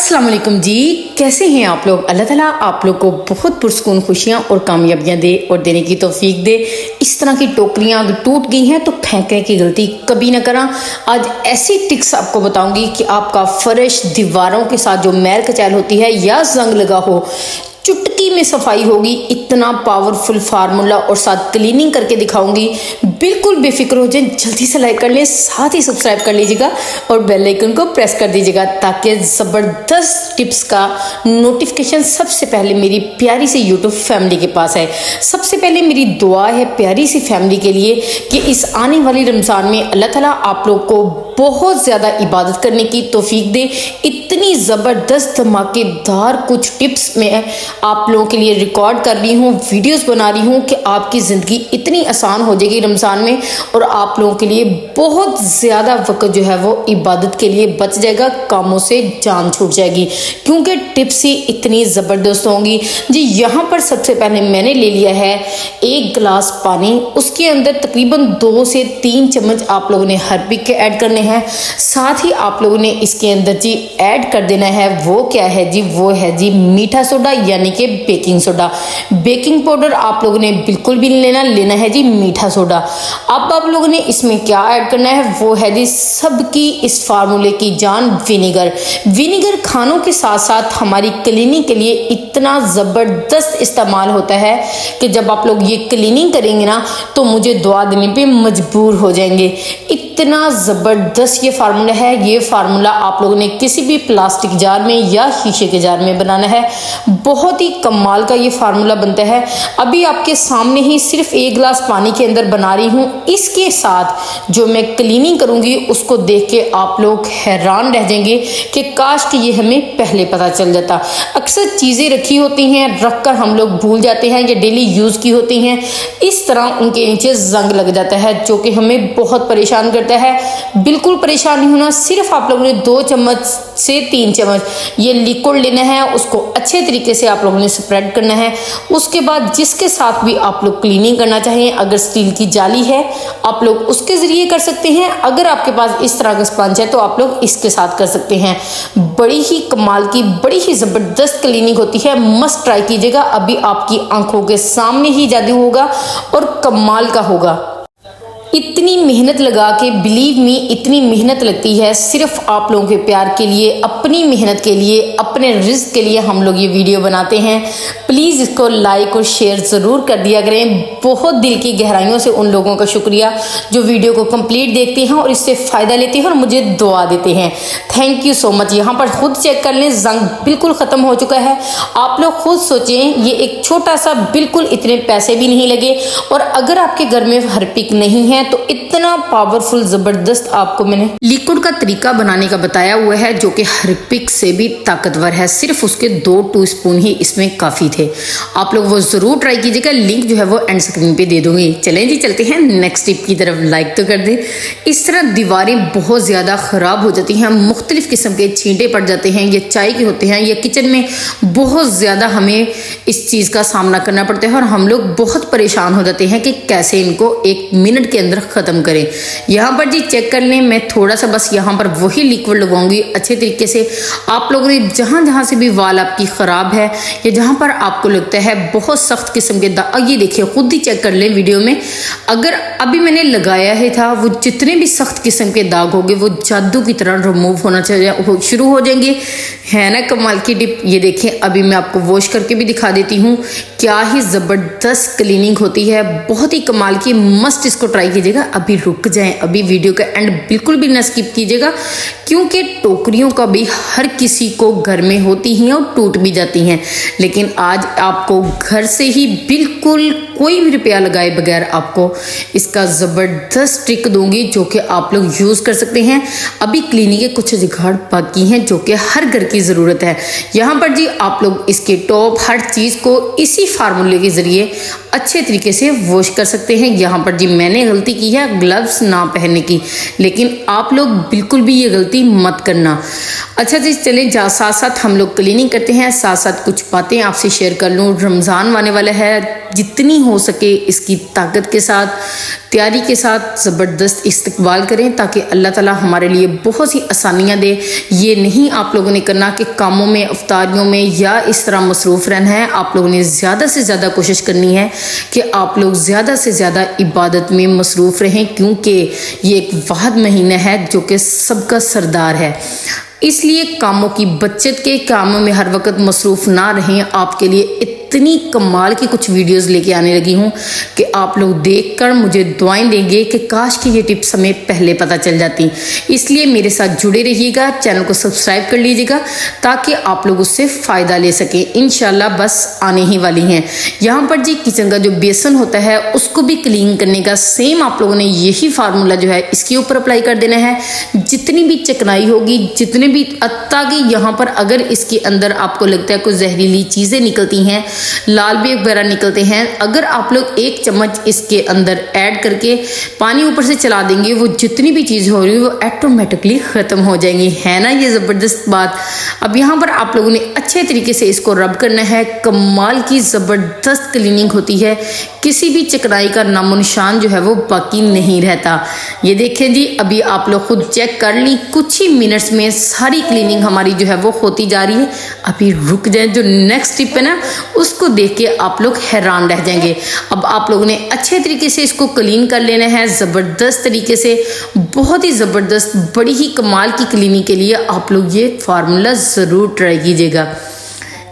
अस्सलाम वालेकुम जी, कैसे हैं आप लोग। अल्लाह ताला आप लोग को बहुत पुरसकून खुशियाँ और कामयाबियाँ दे और देने की तौफीक दे। इस तरह की टोकरियाँ अगर टूट गई हैं तो फेंकने की गलती कभी ना करा। आज ऐसी टिक्स आपको बताऊंगी कि आपका फर्श दीवारों के साथ जो मैल कचैल होती है या जंग लगा हो, चुटकी में सफाई होगी। इतना पावरफुल फार्मूला और साथ क्लीनिंग करके दिखाऊंगी। बिल्कुल बेफिक्र हो जाए, जल्दी से लाइक कर लें, साथ ही सब्सक्राइब कर लीजिएगा और बेल आइकन को प्रेस कर दीजिएगा ताकि ज़बरदस्त टिप्स का नोटिफिकेशन सबसे पहले मेरी प्यारी सी यूट्यूब फैमिली के पास है। सबसे पहले मेरी दुआ है प्यारी सी फैमिली के लिए कि इस आने वाली रमज़ान में अल्लाह ताला आप लोग को बहुत ज़्यादा इबादत करने की तौफीक दे। इतनी ज़बरदस्त धमाकेदार कुछ टिप्स मैं आप लोगों के लिए रिकॉर्ड कर रही हूँ, वीडियोस बना रही हूँ कि आपकी ज़िंदगी इतनी आसान हो जाएगी रमज़ान में और आप लोगों के लिए बहुत ज़्यादा वक्त जो है वो इबादत के लिए बच जाएगा, कामों से जान छूट जाएगी क्योंकि टिप्स ही इतनी ज़बरदस्त होंगी जी। यहाँ पर सबसे पहले मैंने ले लिया है 1 गिलास पानी, उसके अंदर तकरीबन 2 से 3 चम्मच आप लोगों ने हार्पिक के ऐड करने हैं। साथ ही आप लोगों ने इसके अंदर जी ऐड कर देना है, वो क्या है जी, वो है जी मीठा सोडा यानी कि बेकिंग सोडा। बेकिंग पाउडर आप लोगों ने बिल्कुल भी नहीं लेना है जी, मीठा सोडा। अब आप लोगों ने इसमें क्या ऐड करना है, वो है जी सबकी इस फार्मूले की जान विनेगर। विनेगर खानों के साथ साथ हमारी क्लीनिंग के लिए इतना ज़बरदस्त इस्तेमाल होता है कि जब आप लोग ये क्लीनिंग करेंगे ना तो मुझे दुआ देने पे मजबूर हो जाएंगे। इतना ज़बरदस्त ये फार्मूला है। ये फार्मूला आप लोगों ने किसी भी प्लास्टिक जार में या शीशे के जार में बनाना है। बहुत ही कमाल का ये फार्मूला बनता है। अभी आपके सामने ही सिर्फ 1 गिलास पानी के अंदर बना रही हूँ। इसके साथ जो मैं क्लीनिंग करूँगी उसको देख के आप लोग हैरान रह जाएंगे कि काश कि ये हमें पहले पता चल जाता। अक्सर चीज़ें रखी होती हैं, रख कर हम लोग भूल जाते हैं, या डेली यूज़ की होती हैं, इस तरह उनके नीचे जंग लग जाता है जो कि हमें बहुत परेशान करता है। बिल्कुल परेशान नहीं होना, सिर्फ आप लोगों ने 2 चम्मच से 3 चम्मच ये लिक्विड लेना है, उसको अच्छे तरीके से आप लोगों ने स्प्रेड करना है। उसके बाद जिसके साथ भी आप लोग क्लीनिंग करना चाहें, अगर स्टील की जाली है आप लोग उसके ज़रिए कर सकते हैं, अगर आपके पास इस तरह का स्पंज है तो आप लोग इसके साथ कर सकते हैं। बड़ी ही कमाल की, बड़ी ही ज़बरदस्त क्लीनिंग होती है, मस्ट ट्राई कीजिएगा। अभी आपकी आंखों के सामने ही जादू होगा और कमाल का होगा। इतनी मेहनत लगा के, बिलीव मी, इतनी मेहनत लगती है सिर्फ आप लोगों के प्यार के लिए, अपनी मेहनत के लिए, अपने रिस्क के लिए हम लोग ये वीडियो बनाते हैं। प्लीज़ इसको लाइक और शेयर ज़रूर कर दिया करें। बहुत दिल की गहराइयों से उन लोगों का शुक्रिया जो वीडियो को कंप्लीट देखते हैं और इससे फ़ायदा लेते हैं और मुझे दुआ देते हैं। Thank you so much. यहाँ पर खुद चेक कर लें, जंग बिल्कुल ख़त्म हो चुका है। आप लोग खुद सोचें, ये एक छोटा सा, बिल्कुल इतने पैसे भी नहीं लगे। और अगर आपके घर में हार्पिक नहीं है तो इतना पावरफुल ज़बरदस्त आपको मैंने लिक्विड का तरीका बनाने का बताया हुआ है जो कि हार्पिक से भी ताकतवर है। सिर्फ उसके 2 टीस्पून ही इसमें काफ़ी थे। आप लोग वो ज़रूर ट्राई कीजिएगा। लिंक जो है वो एंड स्क्रीन पे दे दूंगी। चलें जी, चलते हैं नेक्स्ट टिप की तरफ। लाइक तो कर दें। इस तरह दीवारें बहुत ज़्यादा ख़राब हो जाती हैं, मुख्तलिफ़ किस्म के छींटे पड़ जाते हैं, ये चाय के होते हैं या किचन में बहुत ज़्यादा हमें इस चीज़ का सामना करना पड़ता है और हम लोग बहुत परेशान हो जाते हैं कि कैसे इनको 1 मिनट के अंदर ख़त्म करें। यहाँ पर जी चेक कर लें, मैं थोड़ा सा बस यहाँ पर वही लिक्विड लगाऊंगी अच्छे तरीके से। आप लोगों ने जहाँ से भी वाल आपकी ख़राब है या जहाँ पर आपको लगता है बहुत सख्त किस्म के दाग, ये देखिए खुद ही चेक कर लें वीडियो में। अगर अभी मैंने लगाया ही था, वो जितने भी सख्त किस्म के दाग होंगे वो जादू की तरह रिमूव होना शुरू हो जाएंगे। है ना कमाल की टिप। ये देखें, अभी मैं आपको वॉश करके भी दिखा देती हूँ। क्या ही ज़बरदस्त क्लीनिंग होती है, बहुत ही कमाल की। मस्ट इसको ट्राई कीजिएगा। अभी रुक जाएं, अभी वीडियो का एंड बिल्कुल भी ना स्किप कीजिएगा क्योंकि टोकरियों का भी हर किसी को घर में होती हैं और टूट भी जाती हैं। लेकिन आज आपको घर से ही बिल्कुल कोई भी रुपया लगाए बगैर आपको इसका ज़बरदस्त ट्रिक दूंगी जो कि आप लोग यूज़ कर सकते हैं। अभी क्लीनिंग के कुछ जुगाड़ बाकी हैं जो कि हर घर की ज़रूरत है। यहाँ पर जी आप लोग इसके टॉप हर चीज़ को इसी फार्मूले के ज़रिए अच्छे तरीके से वॉश कर सकते हैं। यहाँ पर जी मैंने गलती की है ग्लव्स ना पहनने की, लेकिन आप लोग बिल्कुल भी ये गलती मत करना। अच्छा जी, चलें साथ साथ हम लोग क्लीनिंग करते हैं, साथ साथ कुछ बातें आपसे शेयर कर लूँ। रमज़ान आने वाला है, जितनी हो सके इसकी ताकत के साथ, तैयारी के साथ ज़बरदस्त इस्तकबाल करें ताकि अल्लाह ताला हमारे लिए बहुत सी आसानियाँ दे। ये नहीं आप लोगों ने करना कि कामों में, अफ्तारियों में या इस तरह मसरूफ़ रहना है। आप लोगों ने ज़्यादा से ज़्यादा कोशिश करनी है कि आप लोग ज़्यादा से ज़्यादा इबादत में मसरूफ़ रहें, क्योंकि ये एक वाहिद महीना है जो कि सबका सरदार है। इसलिए कामों की बचत के कामों में हर वक्त मसरूफ़ ना रहें। आपके लिए इतनी कमाल की कुछ वीडियोस लेके आने लगी हूँ कि आप लोग देखकर मुझे दुआएं देंगे कि काश कि ये टिप्स हमें पहले पता चल जाती। इसलिए मेरे साथ जुड़े रहिएगा, चैनल को सब्सक्राइब कर लीजिएगा ताकि आप लोग उससे फ़ायदा ले सकें। इंशाल्लाह बस आने ही वाली हैं। यहाँ पर जी किचन का जो बेसन होता है उसको भी क्लीन करने का सेम आप लोगों ने यही फार्मूला जो है इसके ऊपर अप्लाई कर देना है। जितनी भी चिकनाई होगी, जितने भी अत्ता की यहाँ पर अगर इसके अंदर आपको लगता है कुछ जहरीली चीज़ें निकलती हैं, लाल बेग वगैरह निकलते हैं, अगर आप लोग 1 चम्मच इसके अंदर ऐड करके पानी ऊपर से चला देंगे, वो जितनी भी चीज़ हो रही है वो ऑटोमेटिकली ख़त्म हो जाएंगी। है ना ये ज़बरदस्त बात। अब यहाँ पर आप लोगों ने अच्छे तरीके से इसको रब करना है। कमाल की ज़बरदस्त क्लीनिंग होती है, किसी भी चिकनाई का नामो निशान जो है वो बाकी नहीं रहता। ये देखें जी, अभी आप लोग खुद चेक कर ली, कुछ ही मिनट्स में सारी क्लीनिंग हमारी जो है वो होती जा रही है। अभी रुक जाए, जो नेक्स्ट टिप है ना उसको देख के आप लोग हैरान रह जाएंगे। अब आप लोगों ने अच्छे तरीके से इसको क्लीन कर लेना है, ज़बरदस्त तरीके से, बहुत ही ज़बरदस्त, बड़ी ही कमाल की क्लीनिंग के लिए आप लोग ये फार्मूला ज़रूर ट्राई कीजिएगा।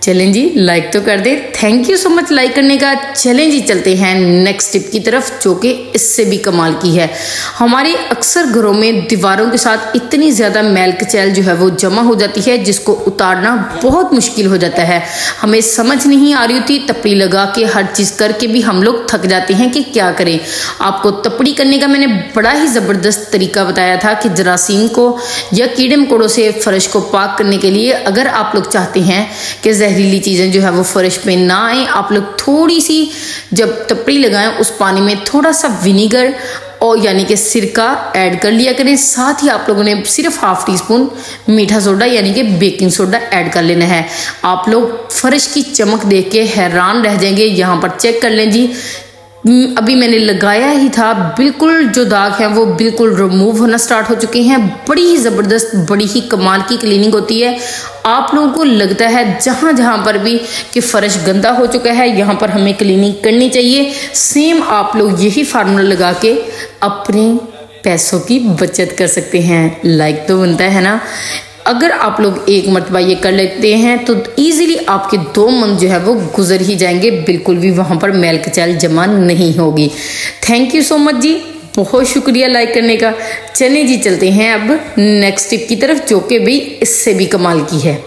चलें जी, लाइक तो कर दें। Thank you so much like करने का। चलें जी, चलते हैं नेक्स्ट टिप की तरफ जो कि इससे भी कमाल की है। हमारे अक्सर घरों में दीवारों के साथ इतनी ज़्यादा मैल कचैल जो है वो जमा हो जाती है जिसको उतारना बहुत मुश्किल हो जाता है। हमें समझ नहीं आ रही होती, तपड़ी लगा के हर चीज़ करके भी हम लोग थक जाते हैं कि क्या करें। आपको तपड़ी करने का मैंने बड़ा ही ज़बरदस्त तरीका बताया था कि जरासीम को या कीड़े मकोड़ों से फ़र्श को पाक करने के लिए अगर आप लोग चाहते हैं कि जहरीली चीज़ें जो है वो फर्श पे ना आए, आप लोग थोड़ी सी जब तपड़ी लगाएं उस पानी में थोड़ा सा विनीगर और यानी कि सिरका ऐड कर लिया करें। साथ ही आप लोगों ने सिर्फ ½ टीस्पून मीठा सोडा यानी कि बेकिंग सोडा ऐड कर लेना है। आप लोग फर्श की चमक देख के हैरान रह जाएंगे। यहाँ पर चेक कर लें जी, अभी मैंने लगाया ही था, बिल्कुल जो दाग हैं वो बिल्कुल रिमूव होना स्टार्ट हो चुके हैं। बड़ी ही ज़बरदस्त, बड़ी ही कमाल की क्लीनिंग होती है। आप लोगों को लगता है जहाँ जहाँ पर भी कि फ़र्श गंदा हो चुका है यहाँ पर हमें क्लीनिंग करनी चाहिए, सेम आप लोग यही फार्मूला लगा के अपने पैसों की बचत कर सकते हैं। लाइक तो बनता है ना। अगर आप लोग एक मरतबा ये कर लेते हैं तो इजीली आपके 2 मंथ जो है वो गुजर ही जाएंगे, बिल्कुल भी वहाँ पर मैल कचैल जमा नहीं होगी। थैंक यू सो मच जी, बहुत शुक्रिया लाइक करने का। चलें जी, चलते हैं अब नेक्स्ट टिप की तरफ जो कि भी इससे भी कमाल की है।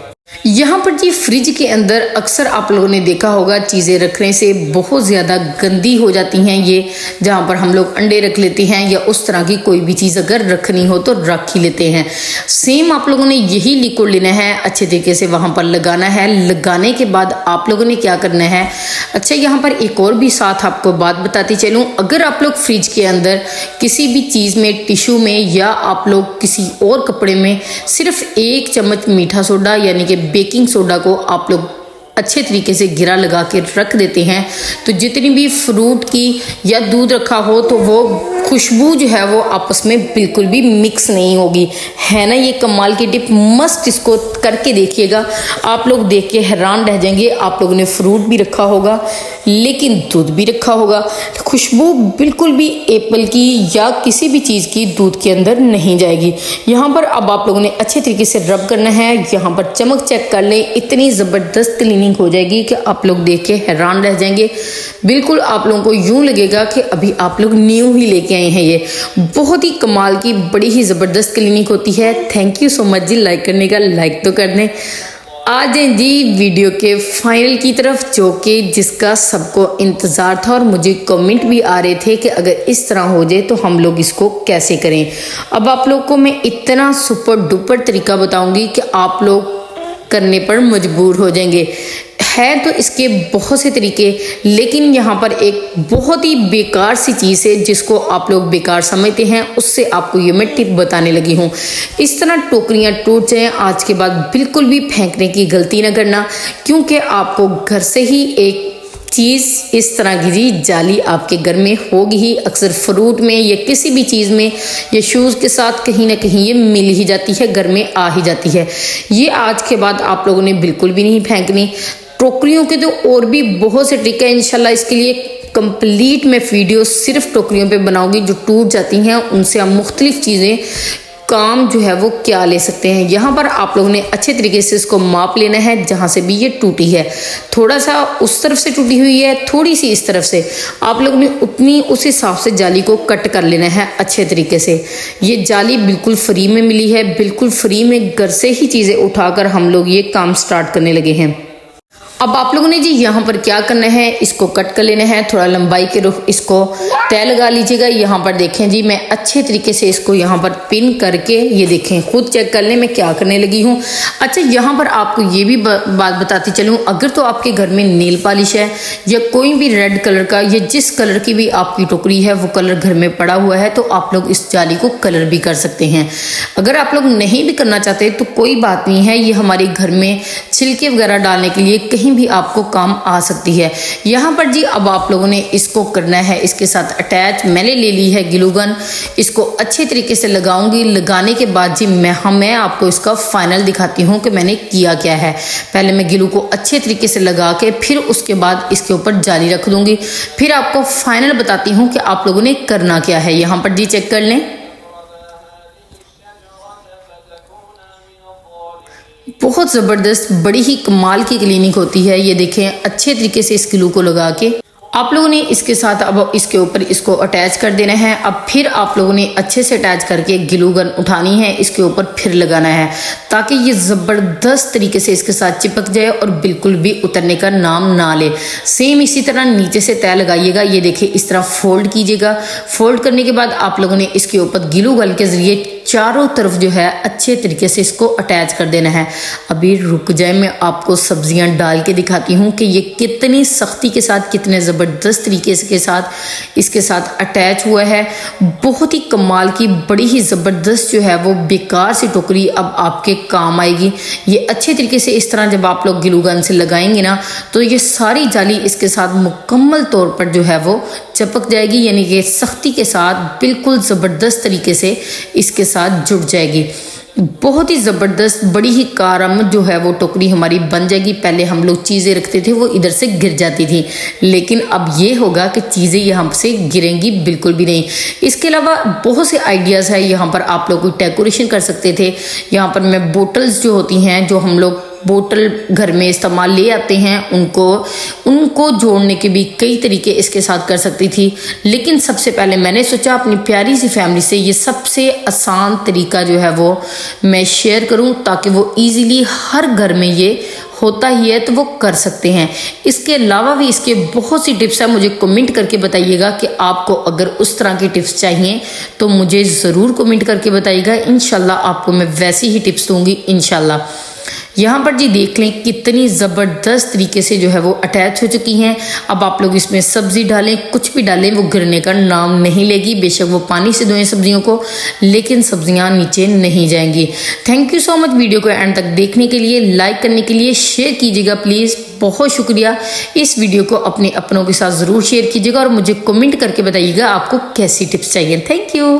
यहाँ पर जी फ्रिज के अंदर अक्सर आप लोगों ने देखा होगा चीज़ें रखने से बहुत ज़्यादा गंदी हो जाती हैं। ये जहाँ पर हम लोग अंडे रख लेते हैं या उस तरह की कोई भी चीज़ अगर रखनी हो तो रख ही लेते हैं। सेम आप लोगों ने यही लिक्विड लेना है, अच्छे तरीके से वहाँ पर लगाना है। लगाने के बाद आप लोगों ने क्या करना है, अच्छा यहाँ पर एक और भी साथ आपको बात बताती चलूँ। अगर आप लोग फ्रिज के अंदर किसी भी चीज़ में, टिश्यू में या आप लोग किसी और कपड़े में सिर्फ 1 चम्मच मीठा सोडा यानी कि बेकिंग सोडा को आप लोग अच्छे तरीके से गिरा लगा के रख देते हैं तो जितनी भी फ्रूट की या दूध रखा हो तो वो खुशबू जो है वो आपस में बिल्कुल भी मिक्स नहीं होगी। है ना ये कमाल की टिप, मस्त इसको करके देखिएगा, आप लोग देख के हैरान रह जाएंगे। आप लोगों ने फ्रूट भी रखा होगा लेकिन दूध भी रखा होगा, खुशबू बिल्कुल भी एप्पल की या किसी भी चीज़ की दूध के अंदर नहीं जाएगी। यहाँ पर अब आप लोगों ने अच्छे तरीके से रब करना है। यहाँ पर चमक चेक कर लें, इतनी ज़बरदस्त क्लीनिंग हो जाएगी कि आप लोग देख के हैरान रह जाएंगे। बिल्कुल आप लोगों को यूं लगेगा कि अभी आप लोग न्यू ही लेके आए हैं। ये बहुत ही कमाल की, बड़ी ही ज़बरदस्त क्लीनिक होती है। थैंक यू सो मच जी लाइक करने का, लाइक तो कर दें। आ जाएं जी वीडियो के फाइनल की तरफ जो कि जिसका सबको इंतज़ार था और मुझे कमेंट भी आ रहे थे कि अगर इस तरह हो जाए तो हम लोग इसको कैसे करें। अब आप लोग को मैं इतना सुपर डुपर तरीका बताऊंगी कि आप लोग करने पर मजबूर हो जाएंगे। है तो इसके बहुत से तरीके, लेकिन यहाँ पर एक बहुत ही बेकार सी चीज़ है जिसको आप लोग बेकार समझते हैं, उससे आपको ये मैं टिप बताने लगी हूँ। इस तरह टोकरियाँ टूट जाएं, आज के बाद बिल्कुल भी फेंकने की गलती ना करना, क्योंकि आपको घर से ही एक चीज़ इस तरह की जी जाली आपके घर में होगी ही। अक्सर फ्रूट में या किसी भी चीज़ में या शूज़ के साथ कहीं ना कहीं ये मिल ही जाती है, घर में आ ही जाती है। ये आज के बाद आप लोगों ने बिल्कुल भी नहीं फेंकनी। टोकरियों के तो और भी बहुत से ट्रिक है, इंशाल्लाह इसके लिए कंप्लीट मैं वीडियो सिर्फ टोकरियों पे बनाऊंगी जो टूट जाती हैं, उनसे हम मुख्तलिफ चीज़ें काम जो है वो क्या ले सकते हैं। यहाँ पर आप लोगों ने अच्छे तरीके से इसको माप लेना है, जहाँ से भी ये टूटी है, थोड़ा सा उस तरफ से टूटी हुई है, थोड़ी सी इस तरफ से, आप लोगों ने उतनी उस हिसाब से जाली को कट कर लेना है अच्छे तरीके से। ये जाली बिल्कुल फ्री में मिली है, बिल्कुल फ्री में घर से ही चीज़ें उठाकर हम लोग ये काम स्टार्ट करने लगे हैं। अब आप लोगों ने जी यहाँ पर क्या करना है, इसको कट कर लेना है, थोड़ा लंबाई के रुख इसको तय लगा लीजिएगा। यहाँ पर देखें जी मैं अच्छे तरीके से इसको यहाँ पर पिन करके, ये देखें खुद चेक कर लें मैं क्या करने लगी हूँ। अच्छा यहाँ पर आपको ये भी बात बताती चलूँ, अगर तो आपके घर में नेल पॉलिश है या कोई भी रेड कलर का या जिस कलर की भी आपकी टोकरी है वो कलर घर में पड़ा हुआ है, तो आप लोग इस जाली को कलर भी कर सकते हैं। अगर आप लोग नहीं भी करना चाहते तो कोई बात नहीं है, ये हमारे घर में छिलके वगैरह डालने के लिए कहीं भी आपको काम आ सकती है। यहाँ पर जी अब आप लोगों ने इसको करना है इसके साथ अटैच। मैंने ले ली है ग्लू गन, इसको अच्छे तरीके से लगाऊंगी। लगाने के बाद जी मैं आपको इसका फाइनल दिखाती हूँ कि मैंने किया क्या है। पहले मैं ग्लू को अच्छे तरीके से लगा के फिर उसके बाद इसके ऊपर जाली रख दूंगी, फिर आपको फाइनल बताती हूँ कि आप लोगों ने करना क्या है। यहाँ पर जी चेक कर लें, बहुत ज़बरदस्त बड़ी ही कमाल की क्लिनिक होती है। ये देखें अच्छे तरीके से इस ग्लू को लगा के आप लोगों ने इसके साथ अब इसके ऊपर इसको अटैच कर देना है। अब फिर आप लोगों ने अच्छे से अटैच करके ग्लू गन उठानी है, इसके ऊपर फिर लगाना है ताकि ये ज़बरदस्त तरीके से इसके साथ चिपक जाए और बिल्कुल भी उतरने का नाम ना ले। सेम इसी तरह नीचे से तय लगाइएगा। ये देखिए इस तरह फोल्ड कीजिएगा। फोल्ड करने के बाद आप लोगों ने इसके ऊपर ग्लू गन के ज़रिए चारों तरफ जो है अच्छे तरीके से इसको अटैच कर देना है। अभी रुक जाए, मैं आपको सब्जियां डाल के दिखाती हूँ कि ये कितनी सख्ती के साथ, कितने ज़बरदस्त तरीके के साथ इसके साथ अटैच हुआ है। बहुत ही कमाल की बड़ी ही ज़बरदस्त जो है वो बेकार सी टोकरी अब आपके काम आएगी। ये अच्छे तरीके से इस तरह जब आप लोग ग्लू गन से लगाएंगे ना, तो ये सारी जाली इसके साथ मुकम्मल तौर पर जो है वो चिपक जाएगी, यानी कि सख्ती के साथ बिल्कुल ज़बरदस्त तरीके से इसके साथ जुड़ जाएगी। बहुत ही ज़बरदस्त बड़ी ही कारआमद जो है वो टोकरी हमारी बन जाएगी। पहले हम लोग चीज़ें रखते थे वो इधर से गिर जाती थी, लेकिन अब ये होगा कि चीज़ें यहाँ से गिरेंगी बिल्कुल भी नहीं। इसके अलावा बहुत से आइडियाज़ है। यहाँ पर आप लोग कोई डेकोरेशन कर सकते थे। यहाँ पर मैं बोटल्स जो होती हैं, जो हम लोग बोतल घर में इस्तेमाल ले आते हैं, उनको जोड़ने के भी कई तरीके इसके साथ कर सकती थी। लेकिन सबसे पहले मैंने सोचा अपनी प्यारी सी फैमिली से ये सबसे आसान तरीका जो है वो मैं शेयर करूं, ताकि वो इजीली हर घर में ये होता ही है तो वो कर सकते हैं। इसके अलावा भी इसके बहुत सी टिप्स हैं, मुझे कमेंट करके बताइएगा कि आपको अगर उस तरह की टिप्स चाहिए तो मुझे ज़रूर कमेंट करके बताइएगा। इंशाल्लाह आपको मैं वैसी ही टिप्स दूंगी इंशाल्लाह। यहाँ पर जी देख लें कितनी ज़बरदस्त तरीके से जो है वो अटैच हो चुकी हैं। अब आप लोग इसमें सब्ज़ी डालें, कुछ भी डालें, वो गिरने का नाम नहीं लेगी। बेशक वो पानी से धोएं सब्जियों को, लेकिन सब्जियाँ नीचे नहीं जाएंगी। Thank you so much video को एंड तक देखने के लिए, लाइक करने के लिए, शेयर कीजिएगा प्लीज़, बहुत शुक्रिया। इस वीडियो को अपने अपनों के साथ ज़रूर शेयर कीजिएगा और मुझे कमेंट करके बताइएगा आपको कैसी टिप्स चाहिए। Thank you.